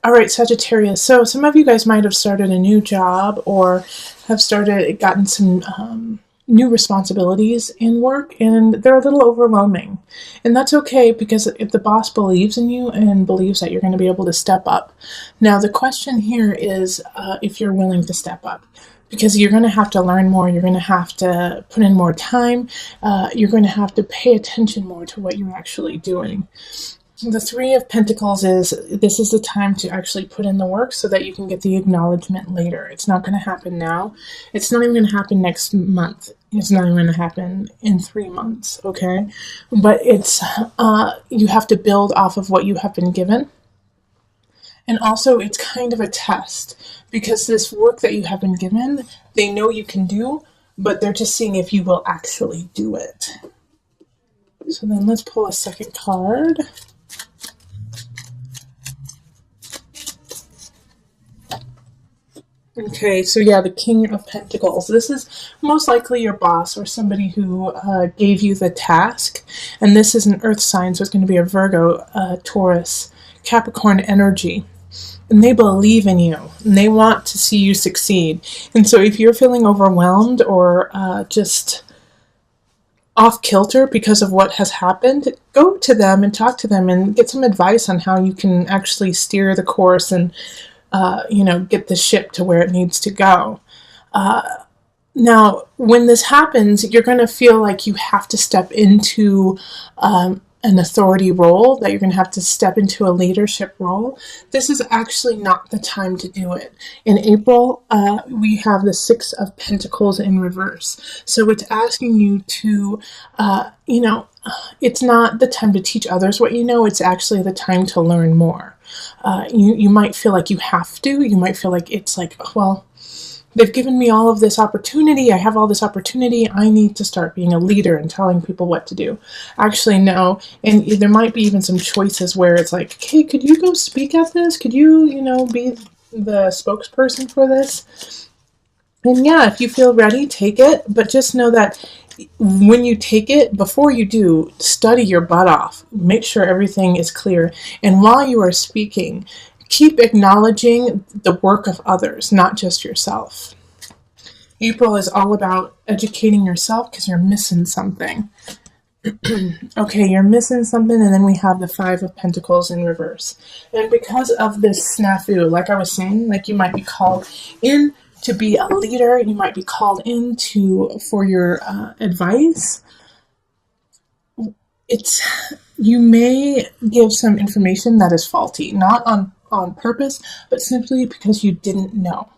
All right, Sagittarius. So some of you guys might have started a new job or have gotten some new responsibilities in work, and they're a little overwhelming. And that's okay, because if the boss believes in you and believes that you're going to be able to step up. Now, the question here is if you're willing to step up. Because you're going to have to learn more, you're going to have to put in more time, you're going to have to pay attention more to what you're actually doing. The Three of Pentacles is, this is the time to actually put in the work so that you can get the acknowledgement later. It's not going to happen now. It's not even going to happen next month. It's not even going to happen in 3 months, okay? But it's, you have to build off of what you have been given. And also, it's kind of a test, because this work that you have been given, they know you can do, but they're just seeing if you will actually do it. So then let's pull a second card. Okay, so yeah, the King of Pentacles. This is most likely your boss or somebody who gave you the task. And this is an earth sign, so it's going to be a Virgo, Taurus, Capricorn energy. And they believe in you, and they want to see you succeed. And so if you're feeling overwhelmed or just off kilter because of what has happened, go to them and talk to them and get some advice on how you can actually steer the course and get the ship to where it needs to go. Now, when this happens, you're going to feel like you have to step into an authority role, that you're going to have to step into a leadership role. This is actually not the time to do it. In April, we have the Six of Pentacles in reverse. So it's asking you to, it's not the time to teach others what you know. It's actually the time to learn more. You might feel like you have to. You might feel like it's like, well, they've given me all of this opportunity. I have all this opportunity. I need to start being a leader and telling people what to do. Actually, no. And there might be even some choices where it's like, okay, could you go speak at this? Could you, be the spokesperson for this? And yeah, if you feel ready, take it. But just know that when you take it, before you do, study your butt off. Make sure everything is clear. And while you are speaking, keep acknowledging the work of others, not just yourself. April is all about educating yourself because you're missing something. Okay, you're missing something, and then we have the Five of Pentacles in reverse. And because of this snafu, like I was saying, like you might be called in to be a leader, you might be called in for your advice. You may give some information that is faulty, not on purpose, but simply because you didn't know.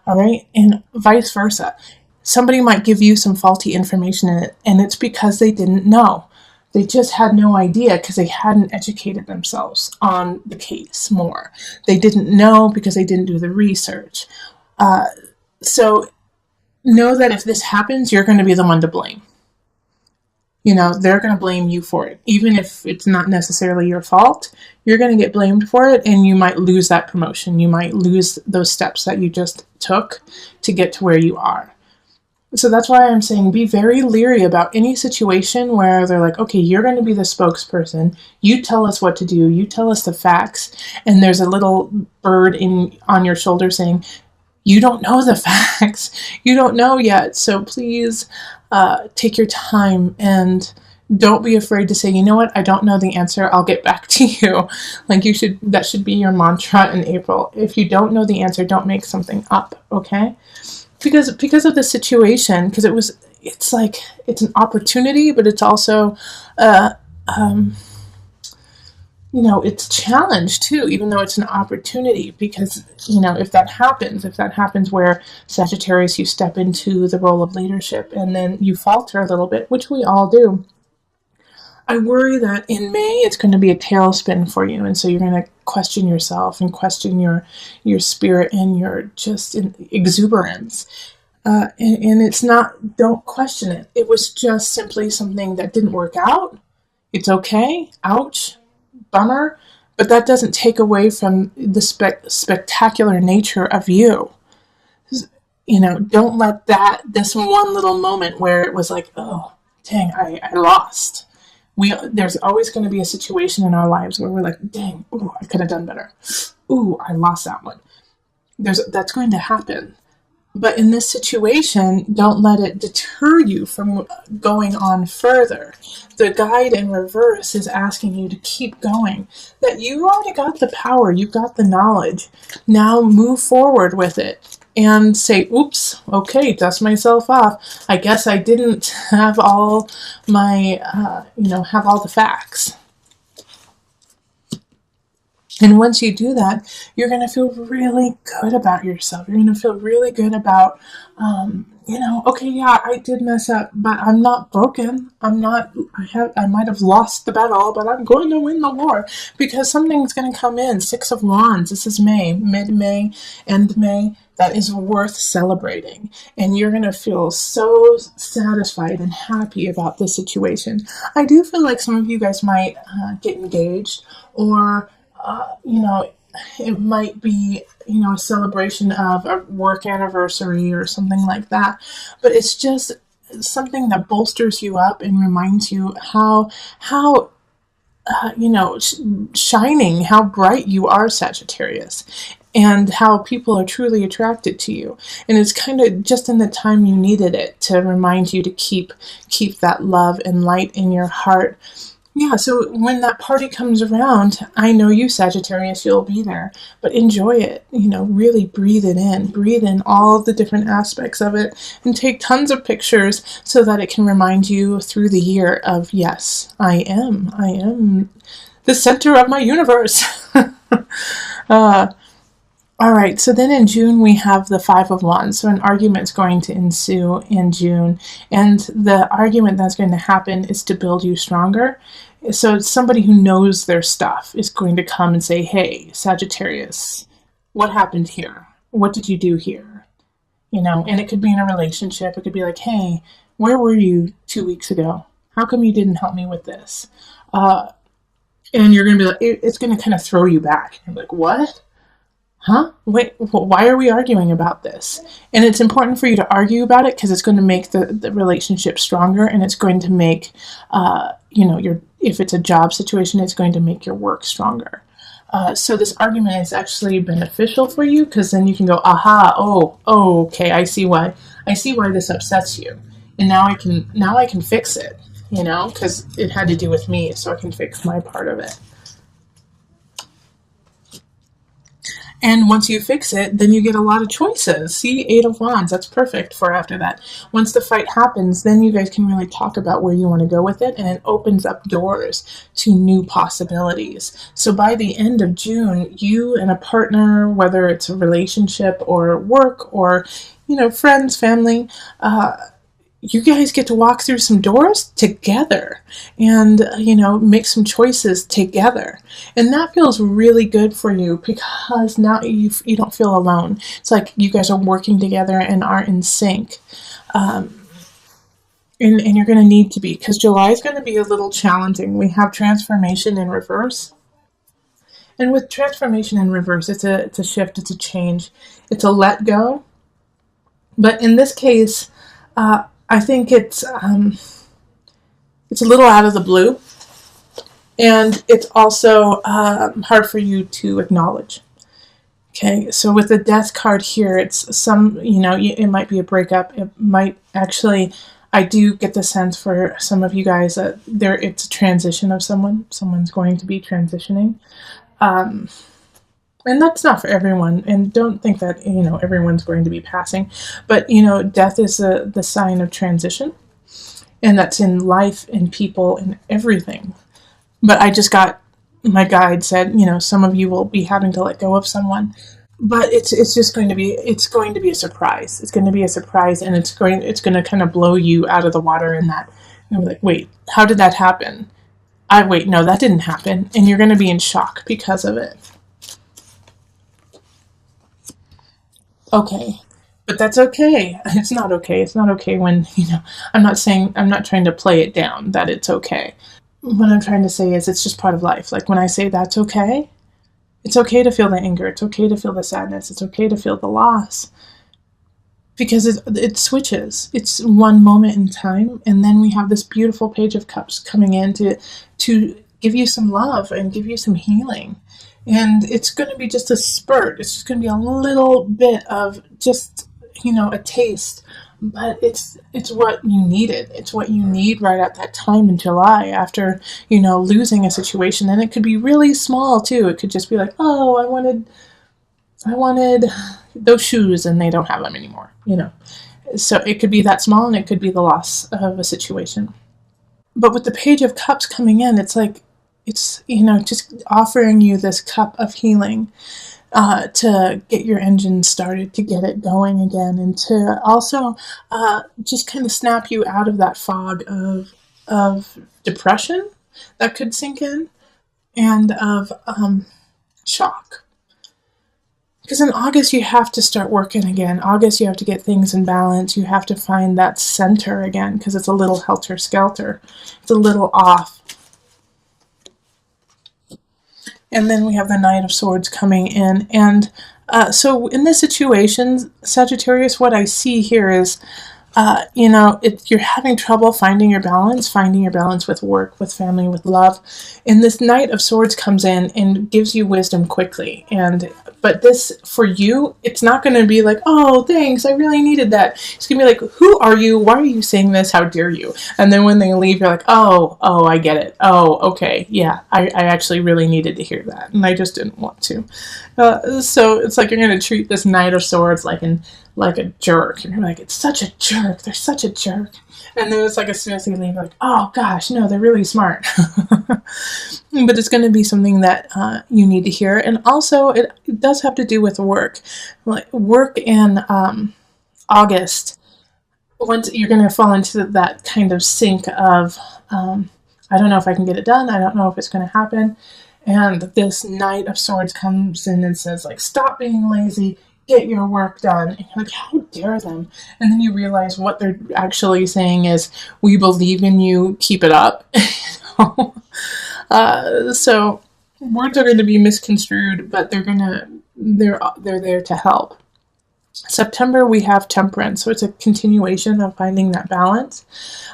All right. And vice versa. Somebody might give you some faulty information in it, and it's because they didn't know. They just had no idea because they hadn't educated themselves on the case more. They didn't know because they didn't do the research. So know that if this happens, you're going to be the one to blame. They're going to blame you for it. Even if it's not necessarily your fault, you're going to get blamed for it, and you might lose that promotion. You might lose those steps that you just took to get to where you are. So that's why I'm saying be very leery about any situation where they're like, okay, you're going to be the spokesperson. You tell us what to do. You tell us the facts. And there's a little bird on your shoulder saying, you don't know the facts. You don't know yet. So please take your time and don't be afraid to say, you know what, I don't know the answer. I'll get back to you. That should be your mantra in April. If you don't know the answer, don't make something up. Okay? Because of the situation, because it's an opportunity, but it's also, it's challenge too, even though it's an opportunity, because, if that happens where Sagittarius, you step into the role of leadership and then you falter a little bit, which we all do. I worry that in May, it's going to be a tailspin for you. And so you're going to question yourself and question your spirit and your just exuberance. And it's not, don't question it. It was just simply something that didn't work out. It's okay. Ouch. Bummer. But that doesn't take away from the spectacular nature of you. Don't let this one little moment where it was like, oh, dang, I lost. There's always going to be a situation in our lives where we're like, dang, ooh, I could have done better. ooh, I lost that one. That's going to happen. But in this situation, don't let it deter you from going on further. The guide in reverse is asking you to keep going. That you already got the power, you've got the knowledge. Now move forward with it and say, oops, okay, dust myself off. I guess I didn't have all my, have all the facts. And once you do that, you're going to feel really good about yourself. You're going to feel really good about, okay, yeah, I did mess up, but I'm not broken. I might have lost the battle, but I'm going to win the war, because something's going to come in. 6 of Wands. This is May, mid-May, end May. That is worth celebrating. And you're going to feel so satisfied and happy about this situation. I do feel like some of you guys might get engaged, or it might be, a celebration of a work anniversary or something like that. But it's just something that bolsters you up and reminds you how shining, how bright you are, Sagittarius, and how people are truly attracted to you. And it's kind of just in the time you needed it to remind you to keep that love and light in your heart. Yeah, so when that party comes around, I know you, Sagittarius, you'll be there, but enjoy it. Really breathe in all the different aspects of it, and take tons of pictures so that it can remind you through the year of, yes, I am the center of my universe. All right, so then in June we have the 5 of Wands. So an argument's going to ensue in June, and the argument that's going to happen is to build you stronger. So it's somebody who knows their stuff is going to come and say, hey, Sagittarius, what happened here? What did you do here? And it could be in a relationship. It could be like, hey, where were you 2 weeks ago? How come you didn't help me with this? And you're going to be like, it's going to kind of throw you back. You're like, what? Huh? Wait, why are we arguing about this? And it's important for you to argue about it because it's going to make the relationship stronger, and it's going to make, if it's a job situation, it's going to make your work stronger. So this argument is actually beneficial for you, because then you can go, aha, okay, I see why this upsets you. And now I can fix it, because it had to do with me, so I can fix my part of it. And once you fix it, then you get a lot of choices. See, 8 of Wands, that's perfect for after that. Once the fight happens, then you guys can really talk about where you want to go with it, and it opens up doors to new possibilities. So by the end of June, you and a partner, whether it's a relationship or work or, friends, family, you guys get to walk through some doors together and, make some choices together. And that feels really good for you, because now you don't feel alone. It's like you guys are working together and are in sync. And you're going to need to be, because July is going to be a little challenging. We have transformation in reverse. And with transformation in reverse, it's a shift, it's a change, it's a let go. But in this case, I think it's a little out of the blue, and it's also hard for you to acknowledge. Okay, so with the Death card here, it's it might be a breakup. It might actually, I do get the sense for some of you guys that it's a transition of someone. Someone's going to be transitioning. And that's not for everyone, and don't think that, everyone's going to be passing. But, death is the sign of transition, and that's in life, in people, in everything. But I just got, my guide said, some of you will be having to let go of someone, but it's going to be a surprise. It's going to be a surprise, and it's going to kind of blow you out of the water in that. You're like, wait, how did that happen? No, that didn't happen. And you're going to be in shock because of it. Okay, but that's okay. It's not okay. It's not okay when, I'm not trying to play it down that it's okay. What I'm trying to say is it's just part of life. Like when I say that's okay, it's okay to feel the anger. It's okay to feel the sadness. It's okay to feel the loss, because it switches. It's one moment in time, and then we have this beautiful Page of Cups coming in to give you some love and give you some healing. And it's going to be just a spurt. It's just going to be a little bit of just, a taste. But it's what you needed. It's what you need right at that time in July after, losing a situation. And it could be really small too. It could just be like, oh, I wanted those shoes and they don't have them anymore. So it could be that small, and it could be the loss of a situation. But with the Page of Cups coming in, it's like, it's, just offering you this cup of healing, to get your engine started, to get it going again, and to also just kind of snap you out of that fog of depression that could sink in, and of shock. Because in August, you have to start working again. August, you have to get things in balance. You have to find that center again, because it's a little helter-skelter. It's a little off. And then we have the Knight of Swords coming in. And so in this situation, Sagittarius, what I see here is, you're having trouble finding your balance with work, with family, with love. And this Knight of Swords comes in and gives you wisdom quickly. But this, for you, it's not going to be like, oh, thanks, I really needed that. It's going to be like, who are you? Why are you saying this? How dare you? And then when they leave, you're like, oh, I get it. Oh, okay, yeah, I actually really needed to hear that, and I just didn't want to. So it's like you're going to treat this Knight of Swords like a jerk. And you're like, it's such a jerk. They're such a jerk. And then it's like, as soon as they leave, you're like, oh gosh, no, they're really smart. But it's going to be something that you need to hear. And also, it does have to do with work. Like work in August, once you're going to fall into that kind of sink of, I don't know if I can get it done. I don't know if it's going to happen. And this Knight of Swords comes in and says, like, stop being lazy, get your work done. And you're like, how dare them? And then you realize what they're actually saying is, we believe in you, keep it up. So words are going to be misconstrued, but they're there to help. September, we have Temperance, so it's a continuation of finding that balance.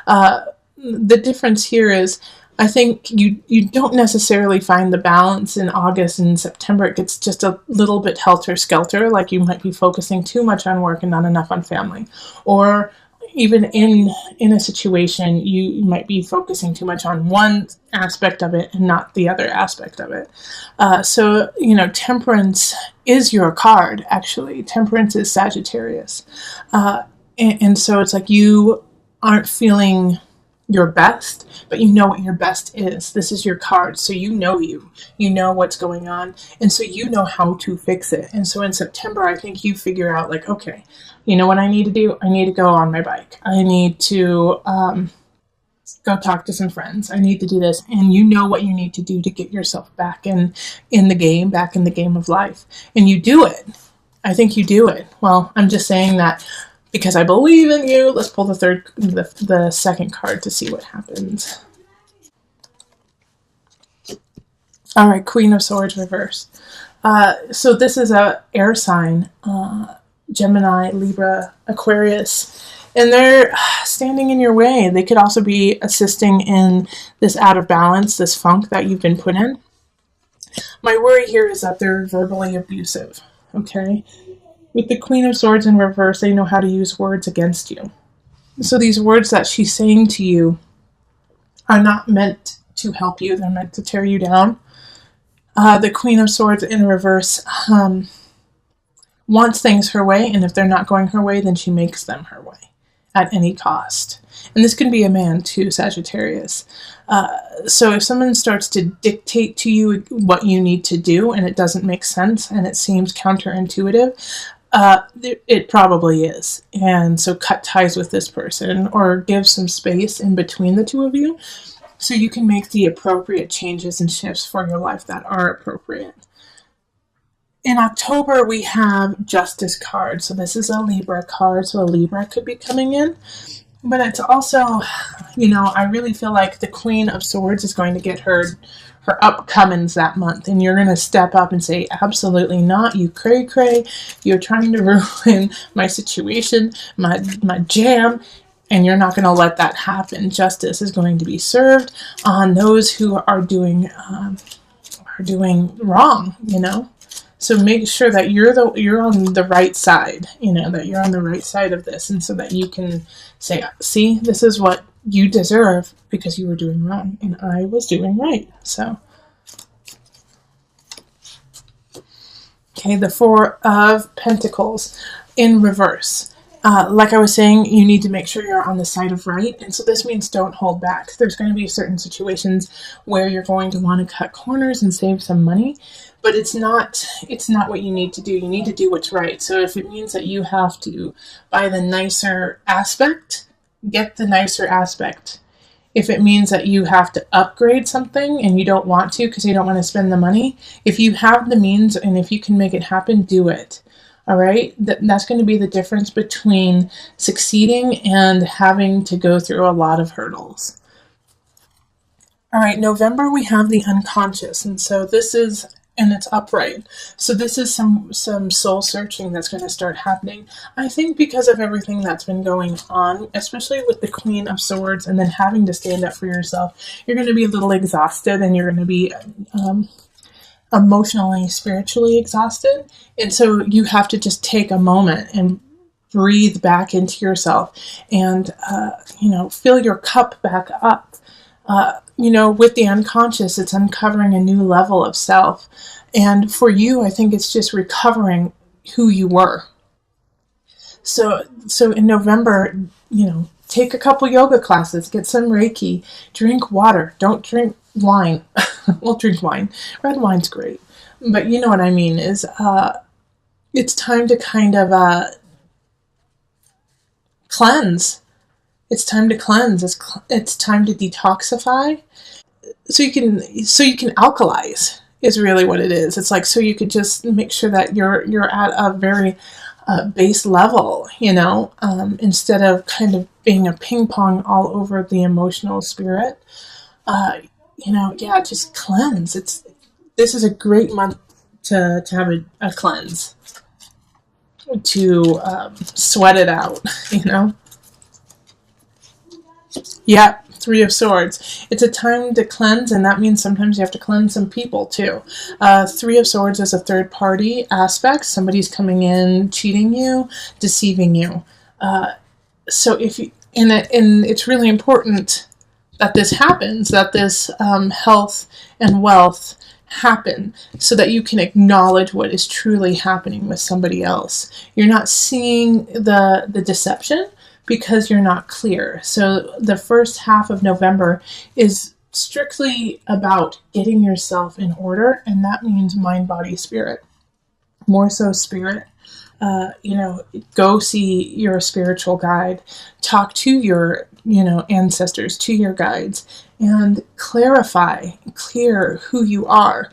The difference here is, I think you don't necessarily find the balance in August and September. It gets just a little bit helter-skelter, like you might be focusing too much on work and not enough on family. Or even in a situation, you might be focusing too much on one aspect of it and not the other aspect of it. So, Temperance is your card, actually. Temperance is Sagittarius. And so it's like you aren't feeling your best, but you know what your best is. This is your card, so you know what's going on, and so you know how to fix it. And so in September, I think you figure out, like, okay, you know what I need to do? I need to go on my bike. I need to go talk to some friends. I need to do this, and you know what you need to do to get yourself back in the game of life, and you do it. I think you do it. Well, I'm just saying that because I believe in you. Let's pull the second card to see what happens. All right, Queen of Swords reversed. So this is a air sign, Gemini, Libra, Aquarius, and they're standing in your way. They could also be assisting in this out of balance, this funk that you've been put in. My worry here is that they're verbally abusive, okay? With the Queen of Swords in reverse, they know how to use words against you. So these words that she's saying to you are not meant to help you. They're meant to tear you down. The Queen of Swords in reverse wants things her way, and if they're not going her way, then she makes them her way at any cost. And this can be a man too, Sagittarius. So if someone starts to dictate to you what you need to do and it doesn't make sense and it seems counterintuitive, it probably is. And so cut ties with this person or give some space in between the two of you so you can make the appropriate changes and shifts for your life that are appropriate. In October, we have Justice card. So this is a Libra card. So a Libra could be coming in. But it's also, I really feel like the Queen of Swords is going to get her upcomings that month. And you're going to step up and say, absolutely not, you cray-cray. You're trying to ruin my situation, my jam. And you're not going to let that happen. Justice is going to be served on those who are doing are doing wrong, So make sure that you're on the right side, that you're on the right side of this, and so that you can say, see, this is what you deserve because you were doing wrong and I was doing right. So okay, the Four of Pentacles in reverse. Like I was saying, you need to make sure you're on the side of right. And so this means don't hold back. There's going to be certain situations where you're going to want to cut corners and save some money, but it's not what you need to do. You need to do what's right. So if it means that you have to buy the nicer aspect, get the nicer aspect. If it means that you have to upgrade something and you don't want to because you don't want to spend the money, if you have the means and if you can make it happen, do it. All right? That's going to be the difference between succeeding and having to go through a lot of hurdles. All right, November, we have the unconscious. And so this is, and it's upright. So this is some soul searching that's going to start happening. I think because of everything that's been going on, especially with the Queen of Swords and then having to stand up for yourself, you're going to be a little exhausted and you're going to be emotionally, spiritually exhausted. And so you have to just take a moment and breathe back into yourself and, fill your cup back up. With the unconscious, it's uncovering a new level of self. And for you, I think it's just recovering who you were. So in November, take a couple yoga classes, get some Reiki, drink water. Don't drink wine. Well, drink wine. Red wine's great. But you know what I mean is it's time to kind of cleanse. It's time to cleanse. It's time to detoxify. So you can alkalize is really what it is. It's like so you could just make sure that you're at a very base level, instead of kind of being a ping pong all over the emotional spirit. Just cleanse. This is a great month to have a cleanse, to sweat it out, Yeah, Three of Swords. It's a time to cleanse, and that means sometimes you have to cleanse some people too. Three of Swords is a third party aspect. Somebody's coming in, cheating you, deceiving you. So if you, and it's really important that this happens, that this health and wealth happen so that you can acknowledge what is truly happening with somebody else. You're not seeing the deception because you're not clear. So the first half of November is strictly about getting yourself in order, and that means mind, body, spirit. More so spirit. Go see your spiritual guide, talk to your, ancestors, to your guides, and clear who you are.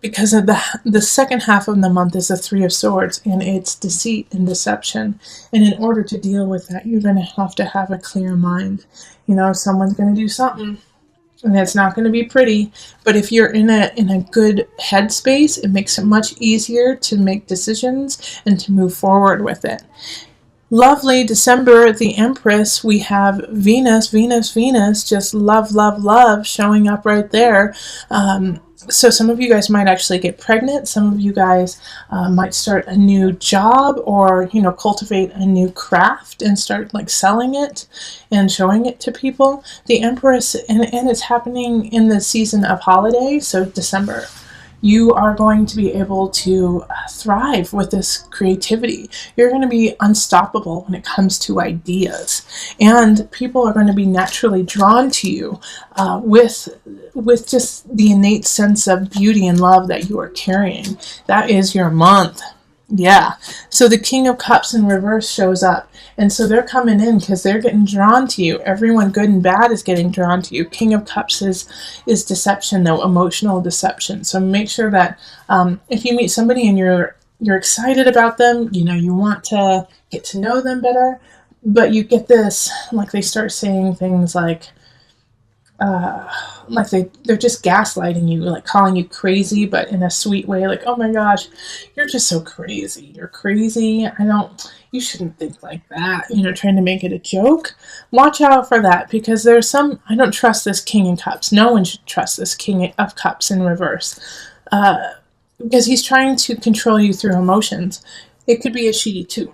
Because of the second half of the month is the Three of Swords, and it's deceit and deception. And in order to deal with that, you're going to have a clear mind. Someone's going to do something, and it's not going to be pretty. But if you're in a good headspace, it makes it much easier to make decisions and to move forward with it. Lovely December, the Empress, we have Venus, just love showing up right there. So some of you guys might actually get pregnant. Some of you guys might start a new job or, cultivate a new craft and start selling it and showing it to people. The Empress, and it's happening in the season of holiday, so December. You are going to be able to thrive with this creativity. You're going to be unstoppable when it comes to ideas. And people are going to be naturally drawn to you with just the innate sense of beauty and love that you are carrying. That is your month. Yeah. So the King of Cups in reverse shows up. And so they're coming in because they're getting drawn to you. Everyone good and bad is getting drawn to you. King of Cups is deception, though, emotional deception. So make sure that if you meet somebody and you're excited about them, you want to get to know them better, but you get this, they start saying things like they're just gaslighting you, calling you crazy, but in a sweet way, oh my gosh, you're just so crazy. You're crazy. You shouldn't think like that, trying to make it a joke. Watch out for that, because I don't trust this King of Cups. No one should trust this King of Cups in reverse. because he's trying to control you through emotions. It could be a she too.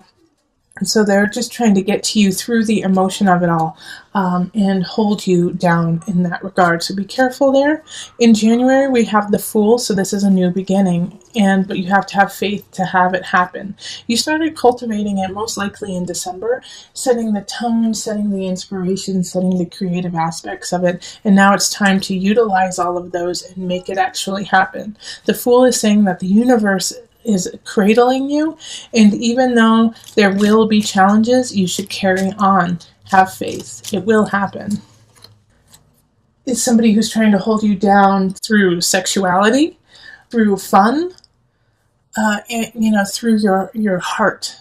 And so they're just trying to get to you through the emotion of it all, and hold you down in that regard. So be careful there. In January, we have the Fool, so this is a new beginning, but you have to have faith to have it happen. You started cultivating it most likely in December, setting the tone, setting the inspiration, setting the creative aspects of it, and now it's time to utilize all of those and make it actually happen. The Fool is saying that the universe is cradling you, and even though there will be challenges, you should carry on. Have faith. It will happen. It's somebody who's trying to hold you down through sexuality, through fun, and, through your heart,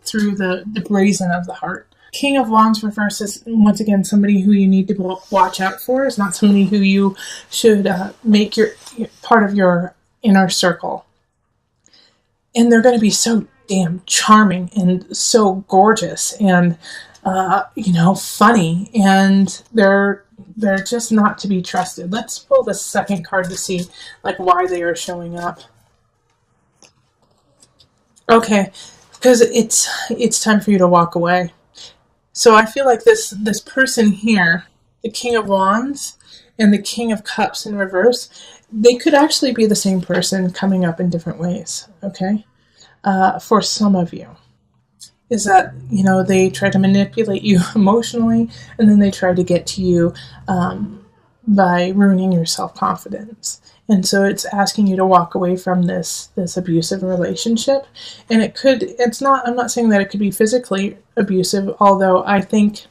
through the brazen of the heart. King of Wands reverse is, once again, somebody who you need to watch out for. It's not somebody who you should make your part of your inner circle. And they're going to be so damn charming and so gorgeous and, funny. And they're just not to be trusted. Let's pull the second card to see, why they are showing up. Okay, because it's time for you to walk away. So I feel like this person here, the King of Wands and the King of Cups in reverse, they could actually be the same person coming up in different ways, okay? For some of you, is that, they try to manipulate you emotionally, and then they try to get to you by ruining your self-confidence. And so it's asking you to walk away from this abusive relationship. And I'm not saying that it could be physically abusive, although I think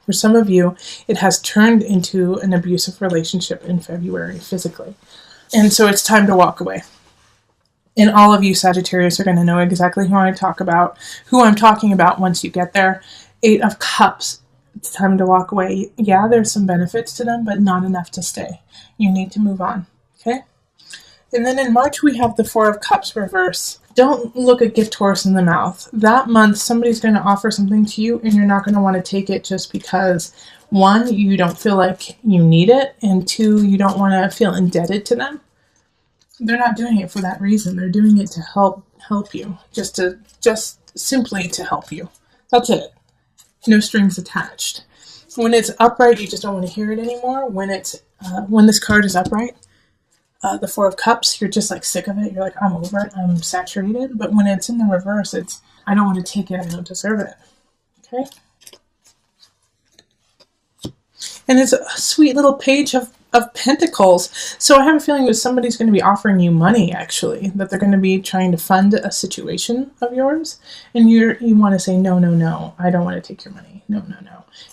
for some of you, it has turned into an abusive relationship in February physically. And so it's time to walk away. And all of you Sagittarius are going to know exactly who I'm talking about once you get there. 8 of Cups. It's time to walk away. Yeah, there's some benefits to them, but not enough to stay. You need to move on. Okay? And then in March, we have the 4 of Cups reverse. Don't look a gift horse in the mouth. That month, somebody's going to offer something to you, and you're not going to want to take it just because, 1, you don't feel like you need it, and 2, you don't want to feel indebted to them. They're not doing it for that reason. They're doing it to help you, just simply to help you. That's it. No strings attached. When it's upright, you just don't want to hear it anymore. When this card is upright, the 4 of Cups, you're just sick of it. You're like, I'm over it. I'm saturated. But when it's in the reverse, it's, I don't want to take it. I don't deserve it. Okay? And it's a sweet little page of Pentacles. So I have a feeling that somebody's going to be offering you money, actually, that they're going to be trying to fund a situation of yours. And you want to say, no, I don't want to take your money. No.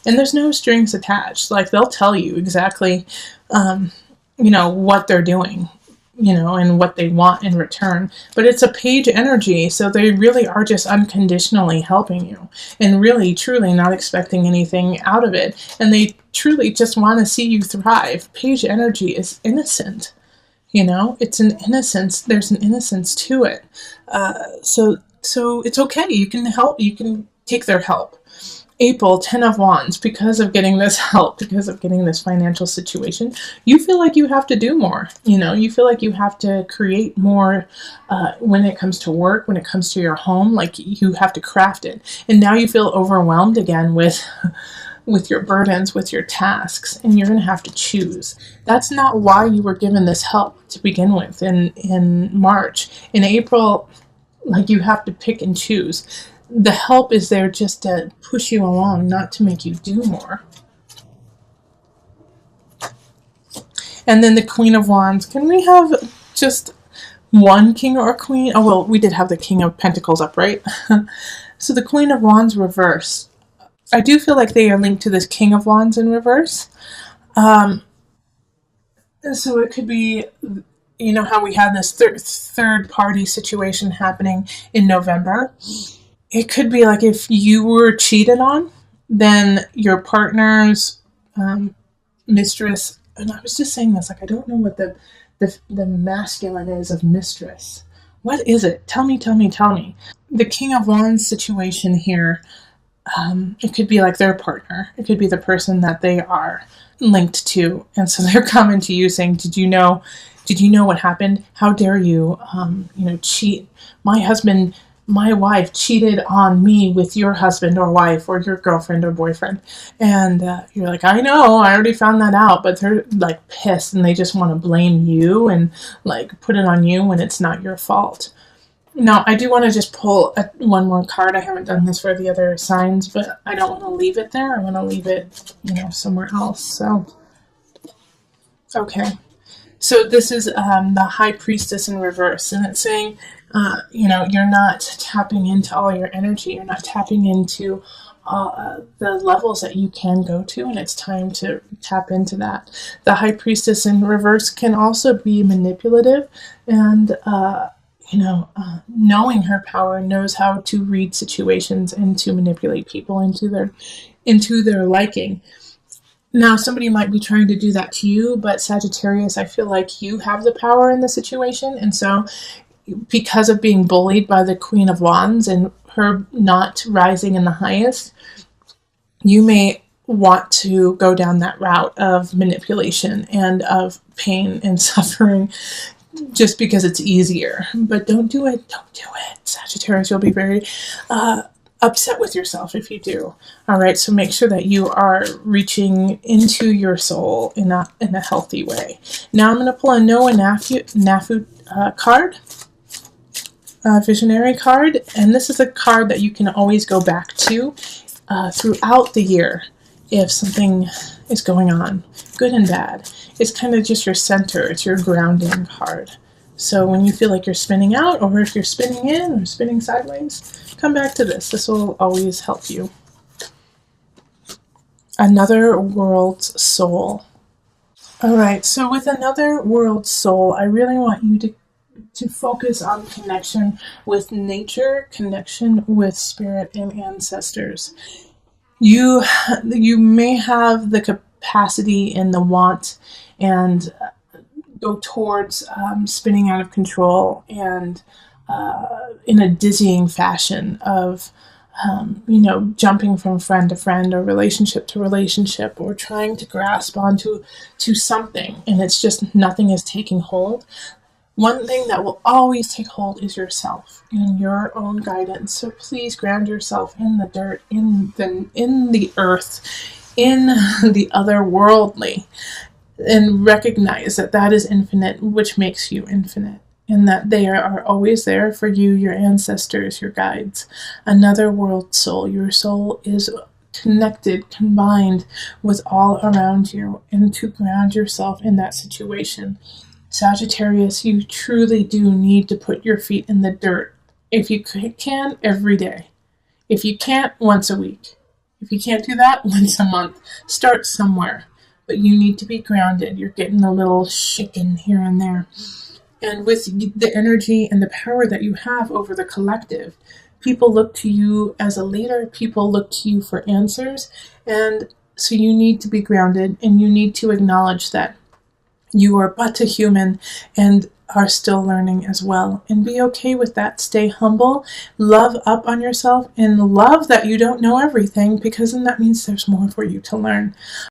And there's no strings attached. They'll tell you exactly, what they're doing, and what they want in return. But it's a page energy, so they really are just unconditionally helping you and really, truly not expecting anything out of it. And they truly just want to see you thrive. Page energy is innocent. It's an innocence. There's an innocence to it. So it's okay. You can help. You can take their help. April, 10 of Wands, because of getting this help, because of getting this financial situation, you feel like you have to do more. You feel like you have to create more when it comes to work, when it comes to your home, you have to craft it. And now you feel overwhelmed again with your burdens, with your tasks, and you're going to have to choose. That's not why you were given this help to begin with in March. In April, you have to pick and choose. The help is there just to push you along, not to make you do more. And then the Queen of Wands. Can we have just one king or queen? Oh, well, we did have the King of Pentacles upright. So the Queen of Wands reverse. I do feel like they are linked to this King of Wands in reverse. So it could be, how we had this third party situation happening in November. It could be if you were cheated on, then your partner's mistress, and I was just saying this, I don't know what the masculine is of mistress. What is it? Tell me. The King of Wands situation here, it could be their partner. It could be the person that they are linked to. And so they're coming to you saying, did you know Did you know what happened? How dare you, cheat? My wife cheated on me with your husband or wife or your girlfriend or boyfriend. And you're like, I know, I already found that out. But they're like pissed and they just want to blame you and like put it on you when it's not your fault. Now, I do want to just pull one more card. I haven't done this for the other signs, but I don't want to leave it there. I want to leave it, somewhere else. So, okay. So this is the High Priestess in reverse, and it's saying, you're not tapping into all your energy. You're not tapping into the levels that you can go to, and it's time to tap into that. The High Priestess in reverse can also be manipulative, and knowing her power, knows how to read situations and to manipulate people into their liking. Now, somebody might be trying to do that to you, but Sagittarius, I feel like you have the power in the situation. And so, because of being bullied by the Queen of Wands and her not rising in the highest, you may want to go down that route of manipulation and of pain and suffering just because it's easier. But don't do it. Don't do it. Sagittarius, you'll be very upset with yourself if you do. All right, so make sure that you are reaching into your soul in a healthy way. Now I'm going to pull a Noah Nafu card, visionary card, and this is a card that you can always go back to throughout the year if something is going on, good and bad. It's kind of just your center. It's your grounding card. So when you feel like you're spinning out, or if you're spinning in or spinning sideways, come back to this. This will always help you. Another world's soul. All right, so with another world's soul, I really want you to focus on connection with nature, connection with spirit and ancestors. You may have the capacity and the want and go towards spinning out of control and in a dizzying fashion of jumping from friend to friend or relationship to relationship, or trying to grasp onto something, and it's just nothing is taking hold. One thing that will always take hold is yourself and your own guidance. So please ground yourself in the dirt, in the earth, in the otherworldly, and recognize that is infinite, which makes you infinite, and that they are always there for you, your ancestors, your guides. Another world soul. Your soul is connected, combined with all around you, and to ground yourself in that situation. Sagittarius, you truly do need to put your feet in the dirt. If you can, every day. If you can't, once a week. If you can't do that, once a month. Start somewhere. But you need to be grounded. You're getting a little shaken here and there. And with the energy and the power that you have over the collective, people look to you as a leader. People look to you for answers. And so you need to be grounded, and you need to acknowledge that you are but a human and are still learning as well. And be okay with that. Stay humble, love up on yourself, and love that you don't know everything, because then that means there's more for you to learn.